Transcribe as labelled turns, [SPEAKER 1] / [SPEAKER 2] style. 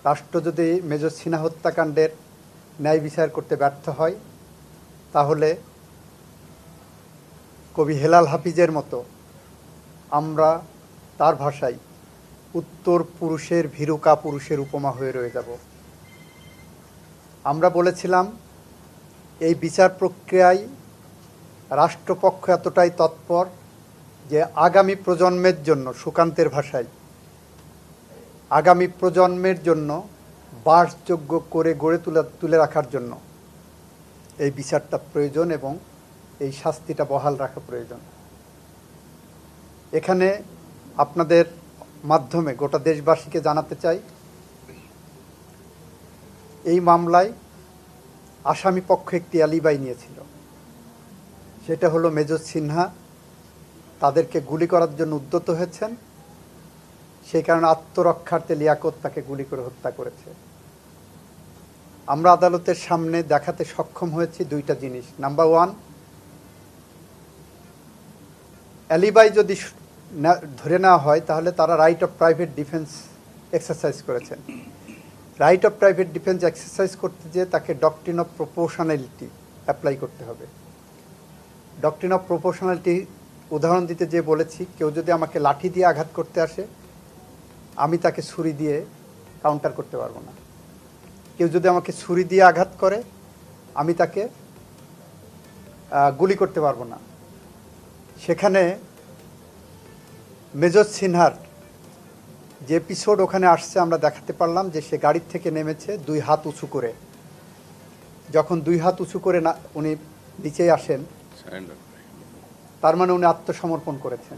[SPEAKER 1] রাষ্ট্র যদি মেজর সিনহা হত্যাকাণ্ডের ন্যায় বিচার করতে ব্যর্থ হয়, তাহলে কবি হেলাল হাফিজের মতো আমরা তার ভাষায় উত্তর পুরুষের ভীরুকা পুরুষের উপমা হয়ে রয়ে যাব। আমরা বলেছিলাম এই বিচার প্রক্রিয়ায় রাষ্ট্রপক্ষ এতটাই তৎপর যে আগামী প্রজন্মের জন্য, সুকান্তের ভাষায়, আগামী প্রজন্মের জন্য বাসযোগ্য করে গড়ে তুলে রাখার জন্য এই বিচারটা প্রয়োজন এবং এই শাস্তিটা বহাল রাখা প্রয়োজন। এখানে আপনাদের মাধ্যমে গোটা দেশবাসীকে জানাতে চাই, এই মামলায় আসামি পক্ষ একটি অ্যালিবাই নিয়েছিল, সেটা হলো মেজর সিনহা তাদেরকে গুলি করার জন্য উদ্যত হয়েছেন, সেই কারণে আত্মরক্ষার্থে লিয়াকত তাকে গুলি করে হত্যা করেছে। আমরা আদালতের সামনে দেখাতে সক্ষম হয়েছি দুইটা জিনিস। নাম্বার ওয়ান, অ্যালিবাই যদি ধরে নেওয়া হয় তাহলে তারা right of private defence exercise করেছেন। Right of private defence exercise করতে যেয়ে তাকে ডক্ট্রিন অফ প্রপোর্শনালিটি অ্যাপ্লাই করতে হবে। ডক্ট্রিন অফ প্রপোর্শনালিটি উদাহরণ দিতে যে বলেছি, কেউ যদি আমাকে লাঠি দিয়ে আঘাত করতে আসে, আমি তাকে ছুরি দিয়ে কাউন্টার করতে পারবো না। কেউ যদি আমাকে ছুরি দিয়ে আঘাত করে, আমি তাকে গুলি করতে পারবো না। সেখানে মেজর সিনহার যে এপিসোড ওখানে আসছে, আমরা দেখাতে পারলাম যে সে গাড়ির থেকে নেমেছে দুই হাত উঁচু করে। যখন দুই হাত উঁচু করে উনি নিচে আসেন, তার মানে উনি আত্মসমর্পণ করেছেন।